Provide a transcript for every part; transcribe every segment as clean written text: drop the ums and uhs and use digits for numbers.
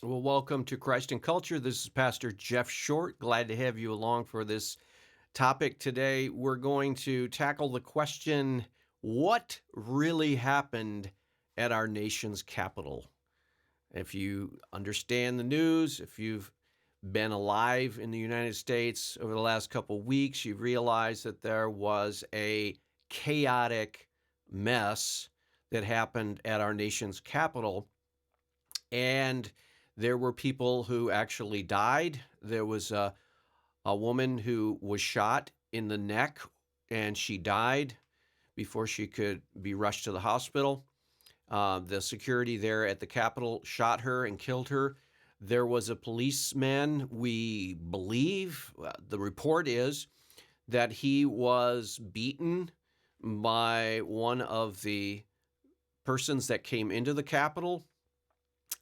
Well, welcome to Christ and Culture. This is Pastor Jeff Short. Glad to have you along for this topic today. We're going to tackle the question, what really happened at our nation's capital? If you understand the news, if you've been alive in the United States over the last couple of weeks, you realize that there was a chaotic mess that happened at our nation's capital. And there were people who actually died. There was a woman who was shot in the neck and she died before she could be rushed to the hospital. The security there at the Capitol shot her and killed her. There was a policeman, we believe, the report is that he was beaten by one of the persons that came into the Capitol.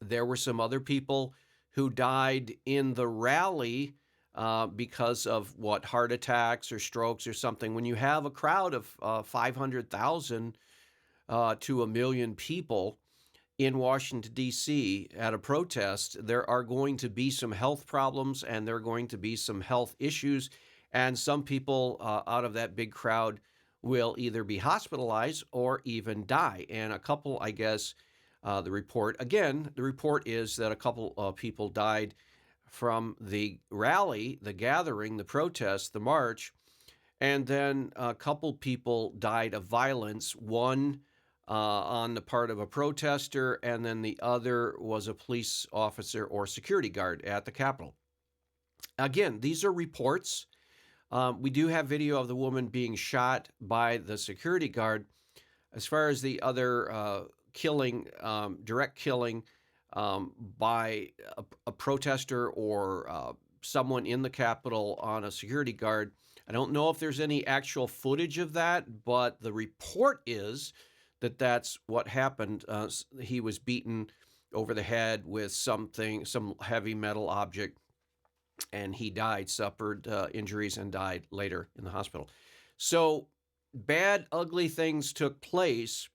There were some other people who died in the rally because of heart attacks or strokes or something. When you have a crowd of 500,000 to a million people in Washington, D.C. at a protest, there are going to be some health problems and there are going to be some health issues. And some people out of that big crowd will either be hospitalized or even die. And a couple, I guess, the report is that a couple of people died from the rally, the gathering, the protest, the march, and then a couple people died of violence, one on the part of a protester, and then the other was a police officer or security guard at the Capitol. Again, these are reports. We do have video of the woman being shot by the security guard. As far as the other killing, direct killing by a protester or someone in the Capitol on a security guard, I don't know if there's any actual footage of that, but the report is that that's what happened. He was beaten over the head with some heavy metal object, and he died, suffered injuries, and died later in the hospital. So bad, ugly things took place.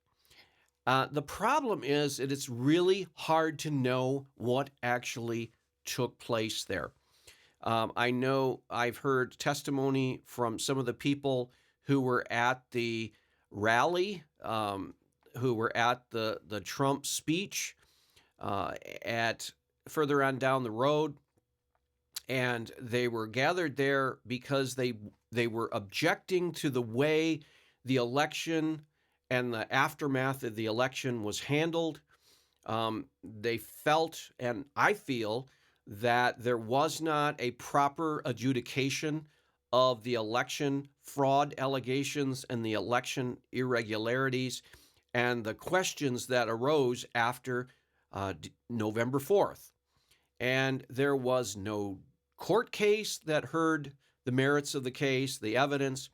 The problem is that it's really hard to know what actually took place there. I know I've heard testimony from some of the people who were at the rally, who were at the Trump speech at further on down the road, and they were gathered there because they were objecting to the way the election and the aftermath of the election was handled. They felt, and I feel, that there was not a proper adjudication of the election fraud allegations and the election irregularities and the questions that arose after November 4th. And there was no court case that heard the merits of the case, the evidence.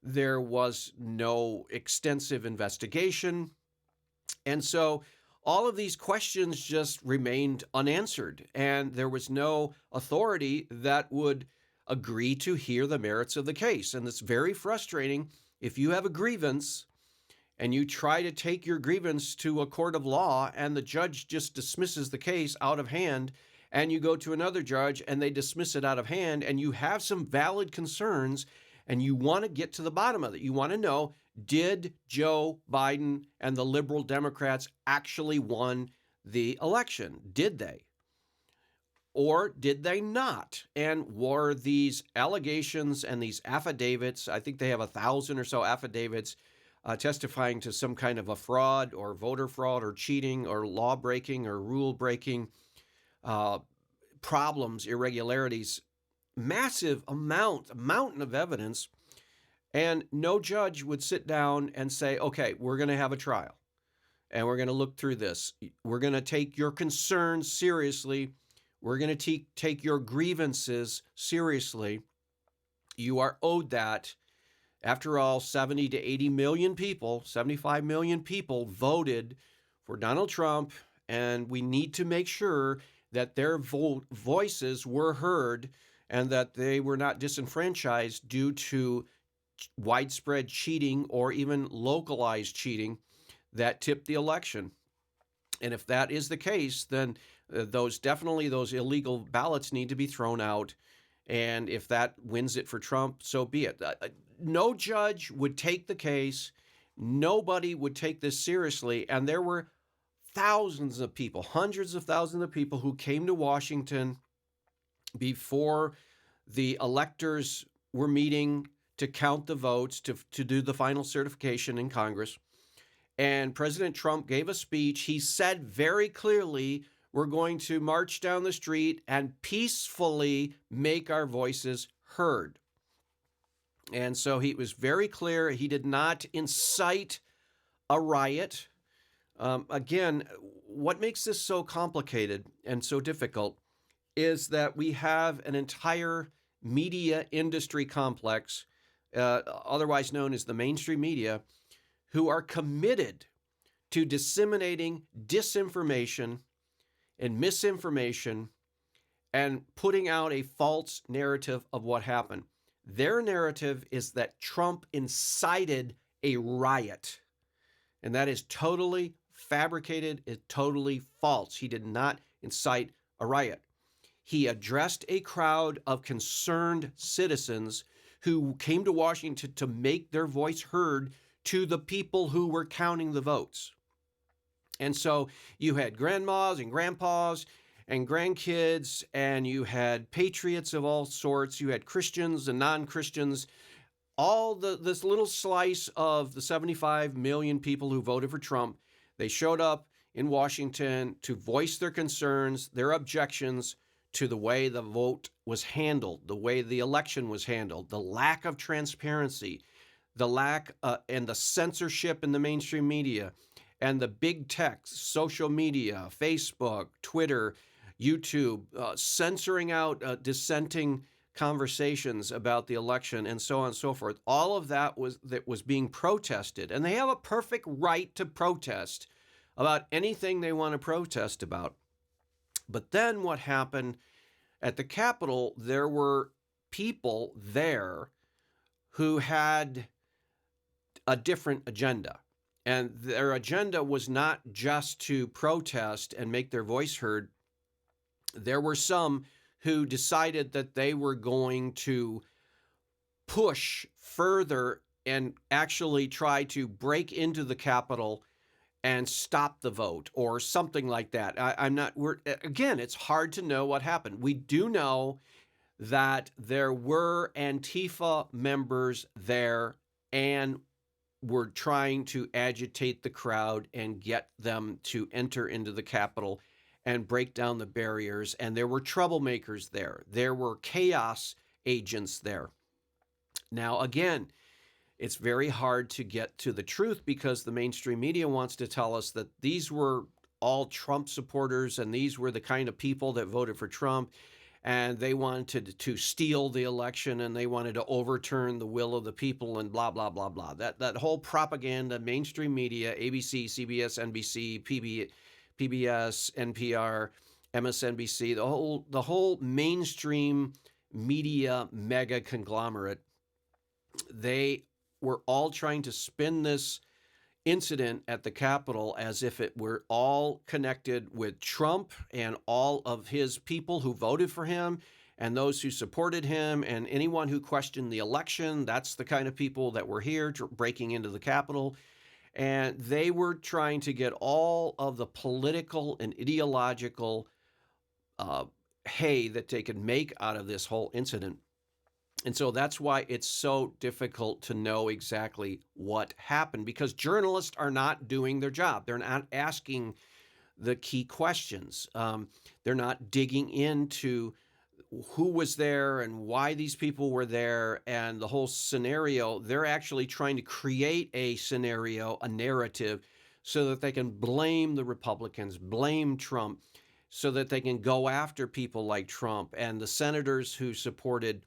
There was no extensive investigation. And so all of these questions just remained unanswered, and there was no authority that would agree to hear the merits of the case. And it's very frustrating if you have a grievance and you try to take your grievance to a court of law and the judge just dismisses the case out of hand, and you go to another judge and they dismiss it out of hand, and you have some valid concerns and you want to get to the bottom of it. You want to know, did Joe Biden and the liberal Democrats actually won the election? Did they? Or did they not? And were these allegations and these affidavits, I think they have 1,000 or so affidavits testifying to some kind of a fraud or voter fraud or cheating or law breaking or rule breaking problems, irregularities, massive mountain of evidence. And no judge would sit down and say, okay, we're going to have a trial and we're going to look through this. We're going to take your concerns seriously. We're going to take your grievances seriously. You are owed that. After all, 70 to 80 million people, 75 million people voted for Donald Trump, and we need to make sure that their voices were heard and that they were not disenfranchised due to widespread cheating or even localized cheating that tipped the election. And if that is the case, then those illegal ballots need to be thrown out. And if that wins it for Trump, so be it. No judge would take the case. Nobody would take this seriously. And there were thousands of people, hundreds of thousands of people who came to Washington before the electors were meeting to count the votes, to do the final certification in Congress. And President Trump gave a speech. He said very clearly, we're going to march down the street and peacefully make our voices heard. And so he was very clear. He did not incite a riot. Again, what makes this so complicated and so difficult is that we have an entire media industry complex, otherwise known as the mainstream media, who are committed to disseminating disinformation and misinformation and putting out a false narrative of what happened. Their narrative is that Trump incited a riot, and that is totally fabricated, is totally false. He did not incite a riot. He addressed a crowd of concerned citizens who came to Washington to make their voice heard to the people who were counting the votes. And so you had grandmas and grandpas and grandkids, and you had patriots of all sorts. You had Christians and non-Christians, this little slice of the 75 million people who voted for Trump. They showed up in Washington to voice their concerns, their objections to the way the vote was handled, the way the election was handled, the lack of transparency, the lack and the censorship in the mainstream media, and the big tech, social media, Facebook, Twitter, YouTube, censoring out dissenting conversations about the election, and so on and so forth. All of that was being protested, and they have a perfect right to protest about anything they want to protest about. But then what happened at the Capitol, there were people there who had a different agenda. And their agenda was not just to protest and make their voice heard. There were some who decided that they were going to push further and actually try to break into the Capitol and stop the vote or something like that. Again, it's hard to know what happened. We do know that there were Antifa members there and were trying to agitate the crowd and get them to enter into the Capitol and break down the barriers. And there were troublemakers there. There were chaos agents there. Now, again, it's very hard to get to the truth because the mainstream media wants to tell us that these were all Trump supporters and these were the kind of people that voted for Trump, and they wanted to steal the election and they wanted to overturn the will of the people and blah, blah, blah, blah. That whole propaganda, mainstream media, ABC, CBS, NBC, PBS, NPR, MSNBC, the whole mainstream media mega conglomerate, they were all trying to spin this incident at the Capitol as if it were all connected with Trump and all of his people who voted for him and those who supported him and anyone who questioned the election. That's the kind of people that were here breaking into the Capitol. And they were trying to get all of the political and ideological hay that they could make out of this whole incident. And so that's why it's so difficult to know exactly what happened, because journalists are not doing their job. They're not asking the key questions. They're not digging into who was there and why these people were there and the whole scenario. They're actually trying to create a scenario, a narrative, so that they can blame the Republicans, blame Trump, so that they can go after people like Trump and the senators who supported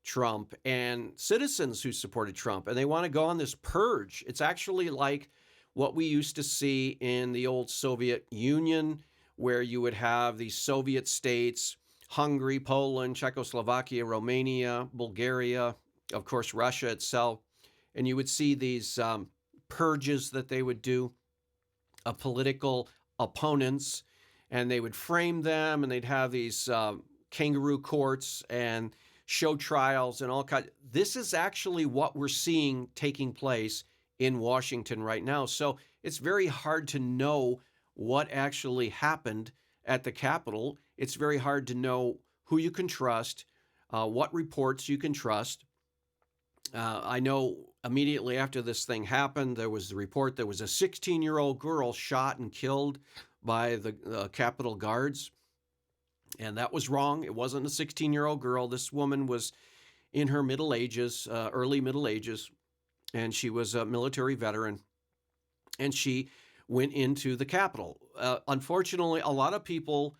Trump and citizens who supported Trump. And they want to go on this purge. It's actually like what we used to see in the old Soviet Union, where you would have these Soviet states, Hungary, Poland, Czechoslovakia, Romania, Bulgaria, of course, Russia itself. And you would see these purges that they would do, a political opponents, and they would frame them, and they'd have these kangaroo courts and show trials and all kinds. This is actually what we're seeing taking place in Washington right now. So it's very hard to know what actually happened at the Capitol. It's very hard to know who you can trust, what reports you can trust. I know immediately after this thing happened, there was the report there was a 16-year-old girl shot and killed by the Capitol Guards. And that was wrong. It wasn't a 16-year-old girl. This woman was in her middle ages, early middle ages, and she was a military veteran. And she went into the Capitol. Unfortunately, a lot of people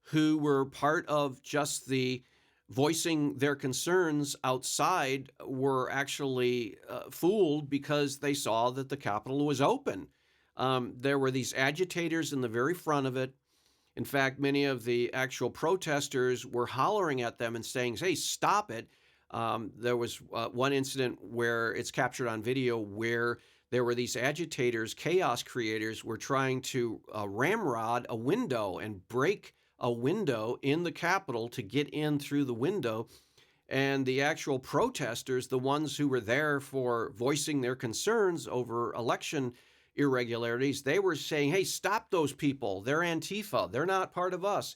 who were part of just the voicing their concerns outside were actually fooled because they saw that the Capitol was open. There were these agitators in the very front of it. In fact, many of the actual protesters were hollering at them and saying, "Hey, stop it." There was one incident where it's captured on video where there were these agitators, chaos creators, were trying to ramrod a window and break a window in the Capitol to get in through the window. And the actual protesters, the ones who were there for voicing their concerns over election irregularities, they were saying, "Hey, stop those people. They're Antifa. They're not part of us."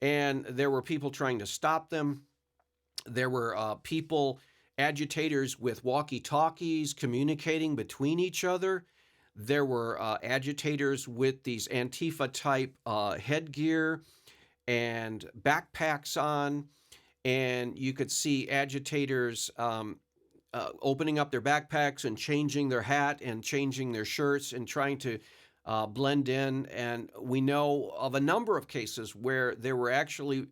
And there were people trying to stop them. There were people, agitators with walkie-talkies communicating between each other. There were agitators with these Antifa-type headgear and backpacks on, and you could see agitators opening up their backpacks and changing their hat and changing their shirts and trying to blend in. And we know of a number of cases where there were actually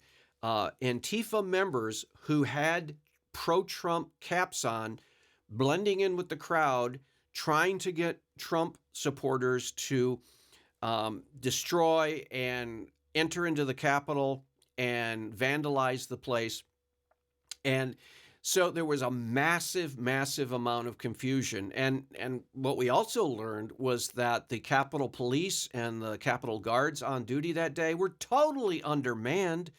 Antifa members who had pro-Trump caps on, blending in with the crowd, trying to get Trump supporters to destroy and enter into the Capitol and vandalize the place. And so there was a massive, massive amount of confusion. And what we also learned was that the Capitol Police and the Capitol Guards on duty that day were totally undermanned.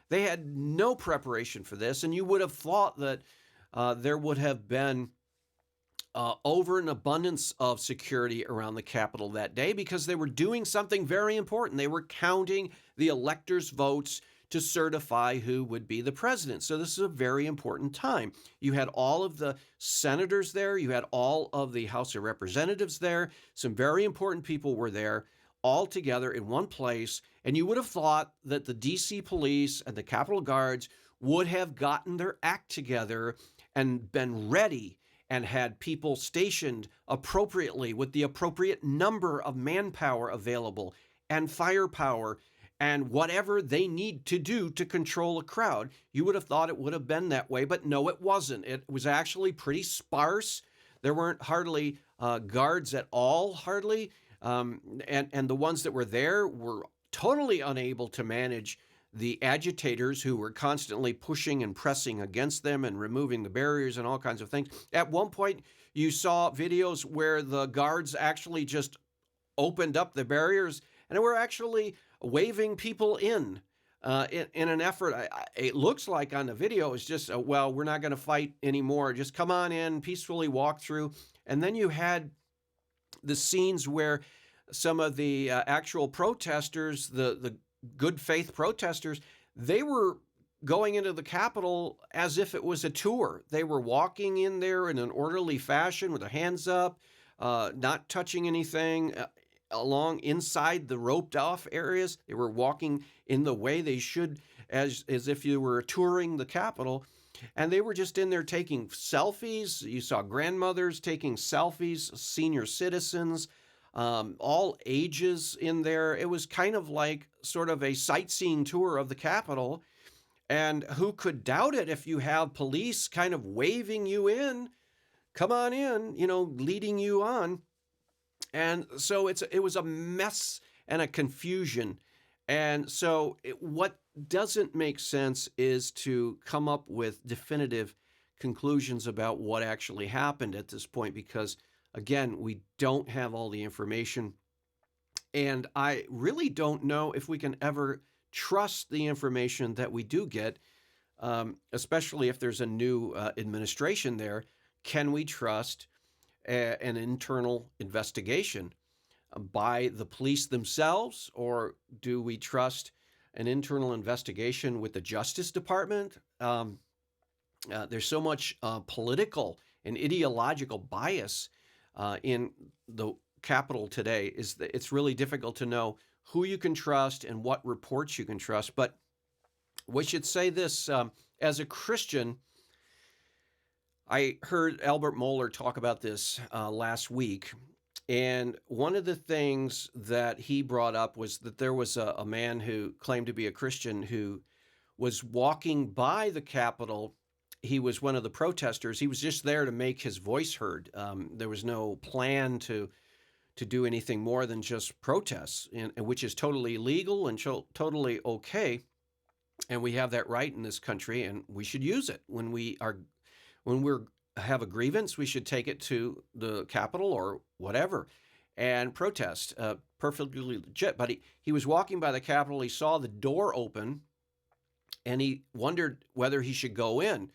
They had no preparation for this. And you would have thought that there would have been over an abundance of security around the Capitol that day because they were doing something very important. They were counting the electors' votes to certify who would be the president. So this is a very important time. You had all of the senators there. You had all of the House of Representatives there. Some very important people were there all together in one place. And you would have thought that the DC police and the Capitol Guards would have gotten their act together and been ready and had people stationed appropriately with the appropriate number of manpower available and firepower and whatever they need to do to control a crowd. You would have thought it would have been that way, but no, it wasn't. It was actually pretty sparse. There weren't hardly guards at all, hardly. And the ones that were there were totally unable to manage the agitators who were constantly pushing and pressing against them and removing the barriers and all kinds of things. At one point, you saw videos where the guards actually just opened up the barriers and were actually waving people in an effort. It looks like on the video is just, well, we're not going to fight anymore. Just come on in, peacefully walk through. And then you had the scenes where some of the actual protesters, the good faith protesters, they were going into the Capitol as if it was a tour. They were walking in there in an orderly fashion with their hands up, not touching anything along inside the roped off areas. They were walking in the way they should, as if you were touring the Capitol. And they were just in there taking selfies. You saw grandmothers taking selfies, senior citizens, all ages in there. It was kind of like sort of a sightseeing tour of the Capitol. And who could doubt it if you have police kind of waving you in, come on in, leading you on. And so it was a mess and a confusion. And so what doesn't make sense is to come up with definitive conclusions about what actually happened at this point, because again, we don't have all the information. And I really don't know if we can ever trust the information that we do get, especially if there's a new administration there. Can we trust an internal investigation by the police themselves, or do we trust an internal investigation with the Justice Department? There's so much political and ideological bias in the Capitol today. Is that it's really difficult to know who you can trust and what reports you can trust. But we should say this, as a Christian, I heard Albert Mohler talk about this last week. And one of the things that he brought up was that there was a man who claimed to be a Christian who was walking by the Capitol. He was one of the protesters. He was just there to make his voice heard. There was no plan to do anything more than just protests, and which is totally legal and totally okay. And we have that right in this country, and we should use it when we have a grievance. We should take it to the Capitol or whatever and protest. Perfectly legit. But he was walking by the Capitol. He saw the door open, and he wondered whether he should go in.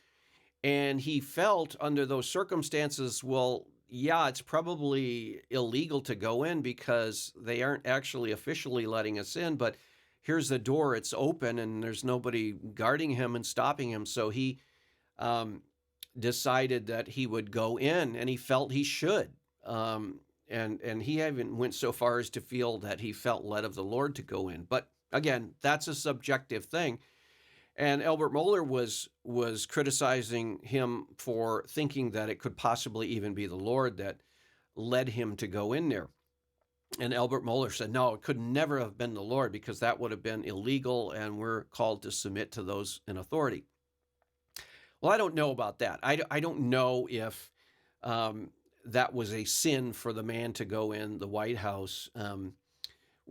And he felt under those circumstances, well, yeah, it's probably illegal to go in because they aren't actually officially letting us in. But here's the door, it's open, and there's nobody guarding him and stopping him. So he decided that he would go in, and he felt he should. And he even went so far as to feel that he felt led of the Lord to go in. But again, that's a subjective thing. And Albert Mohler was criticizing him for thinking that it could possibly even be the Lord that led him to go in there. And Albert Mohler said, no, it could never have been the Lord, because that would have been illegal, and we're called to submit to those in authority. Well, I don't know about that. I don't know if that was a sin for the man to go in the White House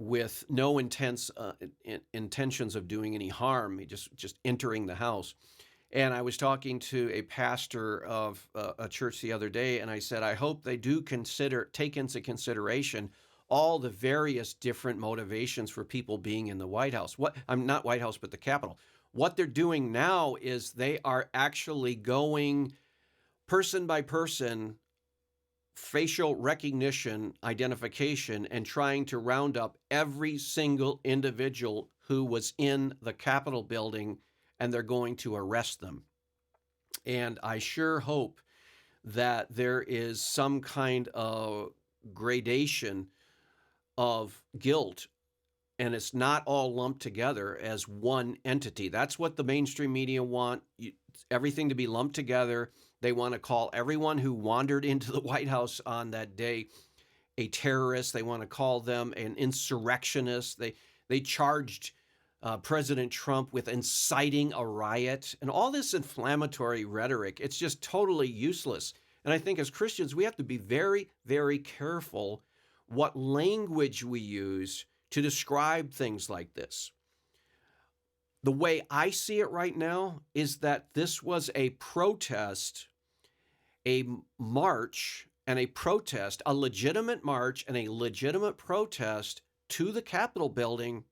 with no intentions of doing any harm. He just entering the house. And I was talking to a pastor of a church the other day, and I said, I hope they do take into consideration all the various different motivations for people being in the White House. I'm not White House, but the Capitol. What they're doing now is they are actually going person by person, facial recognition, identification, and trying to round up every single individual who was in the Capitol building, and they're going to arrest them. And I sure hope that there is some kind of gradation of guilt, and it's not all lumped together as one entity. That's what the mainstream media want, everything to be lumped together. They want to call everyone who wandered into the White House on that day a terrorist. They want to call them an insurrectionist. They charged President Trump with inciting a riot, and all this inflammatory rhetoric. It's just totally useless. And I think as Christians, we have to be very, very careful what language we use to describe things like this. The way I see it right now is that this was a protest, a march and a protest, a legitimate march and a legitimate protest to the Capitol building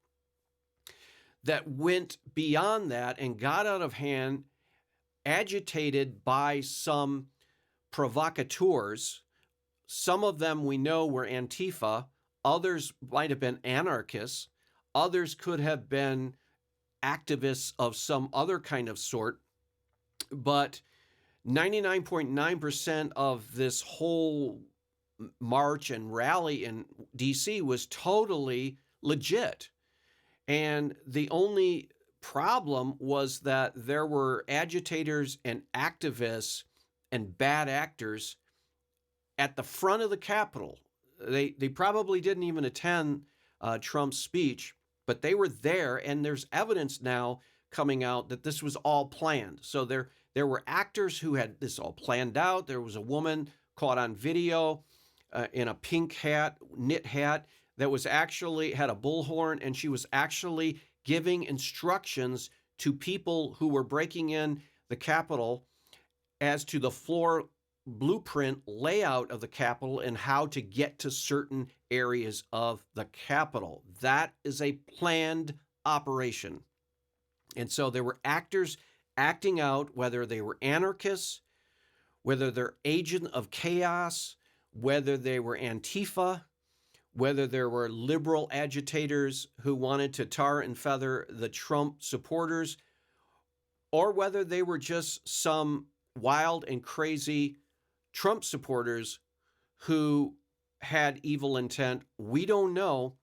that went beyond that and got out of hand, agitated by some provocateurs. Some of them we know were Antifa. Others might have been anarchists. Others could have been activists of some other kind of sort. But 99.9% of this whole march and rally in DC was totally legit. And the only problem was that there were agitators and activists and bad actors at the front of the Capitol. They probably didn't even attend Trump's speech, but they were there, and there's evidence now coming out that this was all planned. So there were actors who had this all planned out. There was a woman caught on video in a pink hat, knit hat, that was actually had a bullhorn, and she was actually giving instructions to people who were breaking in the Capitol as to the floor blueprint layout of the Capitol and how to get to certain areas of the Capitol. That is a planned operation. And so there were actors acting out, whether they were anarchists, whether they're agent of chaos, whether they were Antifa, whether there were liberal agitators who wanted to tar and feather the Trump supporters, or whether they were just some wild and crazy Trump supporters who had evil intent. We don't know,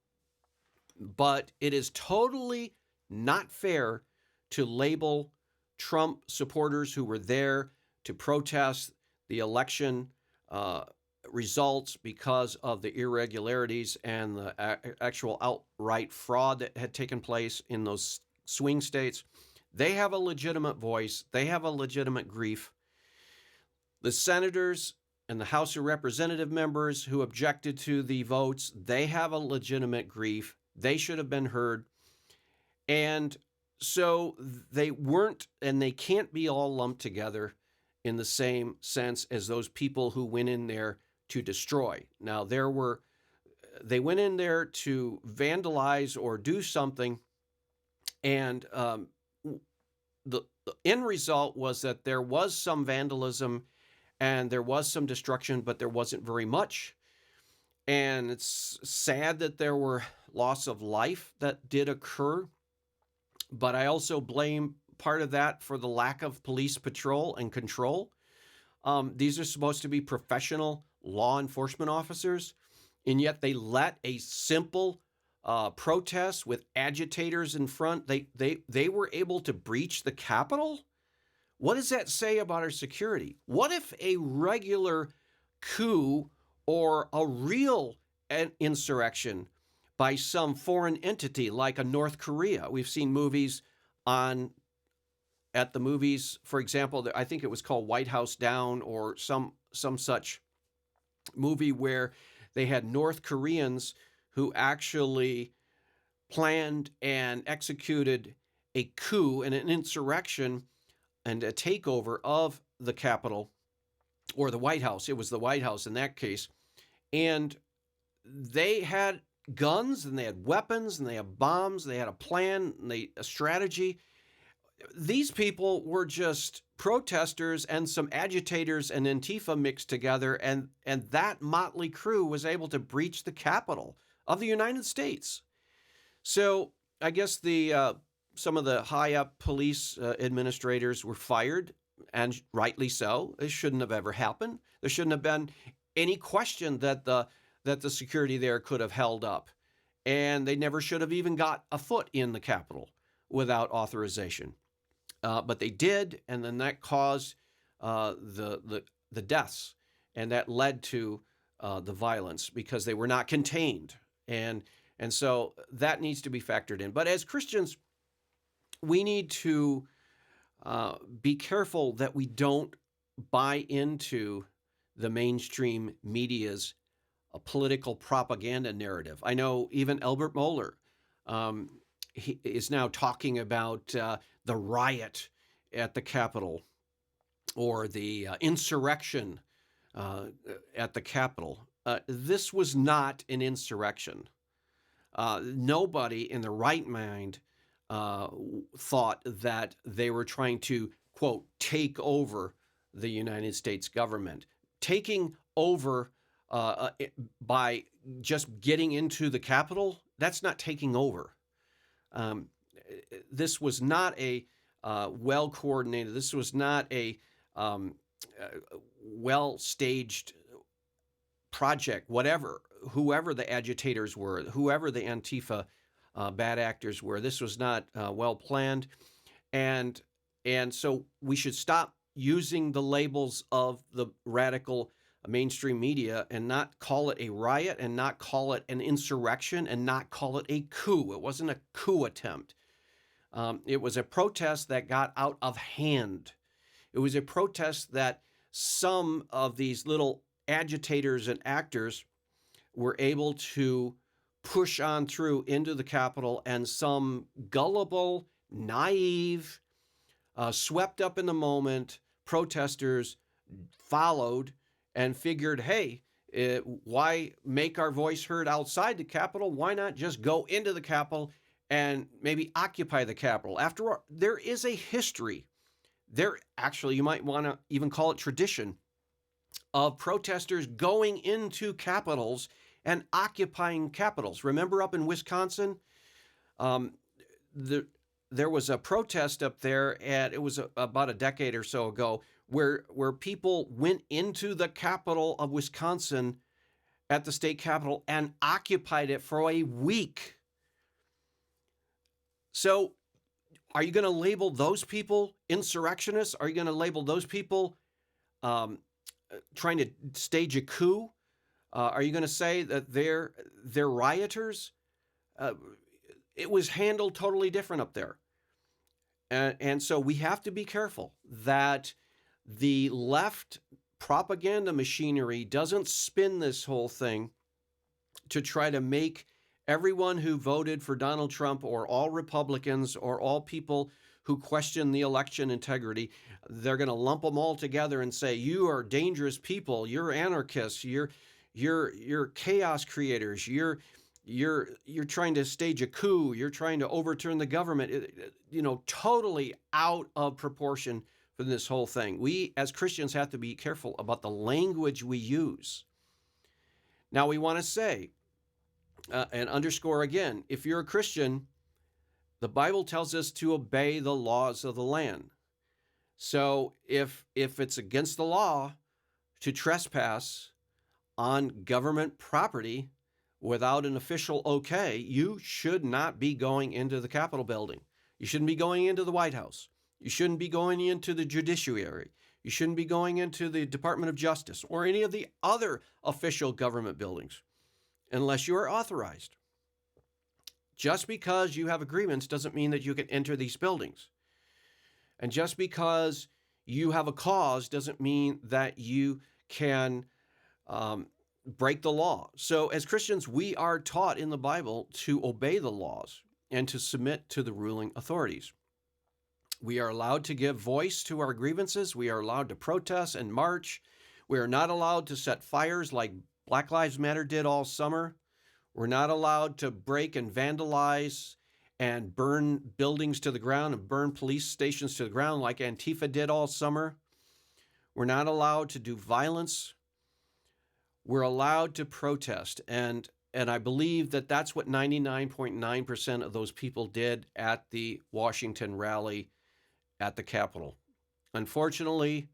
but it is totally not fair to label Trump supporters who were there to protest the election results because of the irregularities and the actual outright fraud that had taken place in those swing states. They have a legitimate voice. They have a legitimate grief. The senators and the House of Representative members who objected to the votes, they have a legitimate grief. They should have been heard. And so they weren't, and they can't be all lumped together in the same sense as those people who went in there to destroy. Now, they went in there to vandalize or do something, and the end result was that there was some vandalism and there was some destruction, but there wasn't very much. And it's sad that there were loss of life that did occur, but I also blame part of that for the lack of police patrol and control. These are supposed to be professional law enforcement officers, and yet they let a simple protest with agitators in front. They were able to breach the Capitol. What does that say about our security? What if a regular coup or a real insurrection by some foreign entity like a North Korea? We've seen movies at the movies, for example, I think it was called White House Down or some such movie where they had North Koreans who actually planned and executed a coup and an insurrection and a takeover of the Capitol or the White House. It was the White House in that case. And they had guns and they had weapons and they had bombs. They had a plan and a strategy. These people were just protesters and some agitators and Antifa mixed together, and that motley crew was able to breach the Capitol of the United States. So I guess some of the high-up police administrators were fired, and rightly so. It shouldn't have ever happened. There shouldn't have been any question that the security there could have held up, and they never should have even got a foot in the Capitol without authorization. But they did, and then that caused the deaths, and that led to the violence because they were not contained, and so that needs to be factored in. But as Christians, we need to be careful that we don't buy into the mainstream media's political propaganda narrative. I know even Albert Mohler, he is now talking about the riot at the Capitol or the insurrection at the Capitol. This was not an insurrection. Nobody in the right mind thought that they were trying to, quote, take over the United States government. Taking over by just getting into the Capitol, that's not taking over. This was not a well-coordinated, this was not a well-staged project, whoever the agitators were, whoever the Antifa bad actors were. This was not well-planned. And so we should stop using the labels of the radical mainstream media and not call it a riot and not call it an insurrection and not call it a coup. It wasn't a coup attempt. It was a protest that got out of hand. It was a protest that some of these little agitators and actors were able to push on through into the Capitol, and some gullible, naive, swept up in the moment protesters followed and figured, hey, why make our voice heard outside the Capitol? Why not just go into the Capitol and maybe occupy the Capitol? After all, there is a history. There actually, you might want to even call it tradition, of protesters going into capitals and occupying capitals. Remember up in Wisconsin, um, there was a protest up there, and it was about a decade or so ago, where people went into the capital of Wisconsin at the state capitol and occupied it for a week. So, are you going to label those people insurrectionists? Are you going to label those people um, trying to stage a coup? Are you going to say that they're rioters? Uh, it was handled totally different up there. And so we have to be careful that the left propaganda machinery doesn't spin this whole thing to try to make everyone who voted for Donald Trump, or all Republicans, or all people who question the election integrity, they're going to lump them all together and say, you are dangerous people, you're anarchists, you're chaos creators, you're trying to stage a coup, you're trying to overturn the government, totally out of proportion for this whole thing. We as Christians have to be careful about the language we use. Now, we want to say and underscore again, if you're a Christian, the Bible tells us to obey the laws of the land. So if it's against the law to trespass on government property without an official okay, you should not be going into the Capitol building. You shouldn't be going into the White House. You shouldn't be going into the judiciary. You shouldn't be going into the Department of Justice or any of the other official government buildings unless you are authorized. Just because you have agreements doesn't mean that you can enter these buildings. And just because you have a cause doesn't mean that you can break the law. So as Christians, we are taught in the Bible to obey the laws and to submit to the ruling authorities. We are allowed to give voice to our grievances. We are allowed to protest and march. We are not allowed to set fires like Black Lives Matter did all summer. We're not allowed to break and vandalize and burn buildings to the ground and burn police stations to the ground like Antifa did all summer. We're not allowed to do violence. We're allowed to protest. And I believe that that's what 99.9% of those people did at the Washington rally at the Capitol. Unfortunately,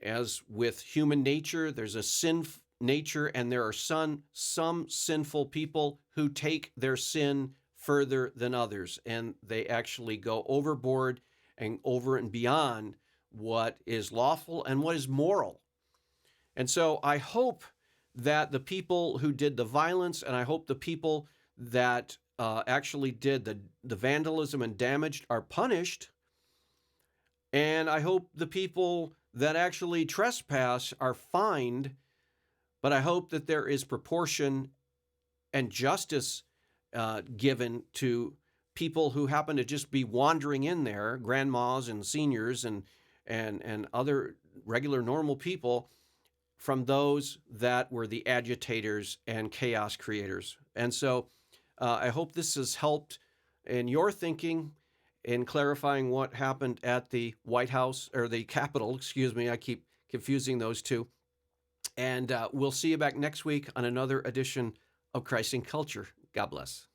as with human nature, there's a sin nature, and there are some sinful people who take their sin further than others, and they actually go overboard and over and beyond what is lawful and what is moral. And so I hope that the people who did the violence, and I hope the people that actually did the vandalism and damage are punished. And I hope the people that actually trespass are fined. But I hope that there is proportion and justice given to people who happen to just be wandering in there, grandmas and seniors and other regular normal people, from those that were the agitators and chaos creators. And so I hope this has helped in your thinking in clarifying what happened at the White House, or the Capitol, excuse me, I keep confusing those two. And we'll see you back next week on another edition of Christ in Culture. God bless.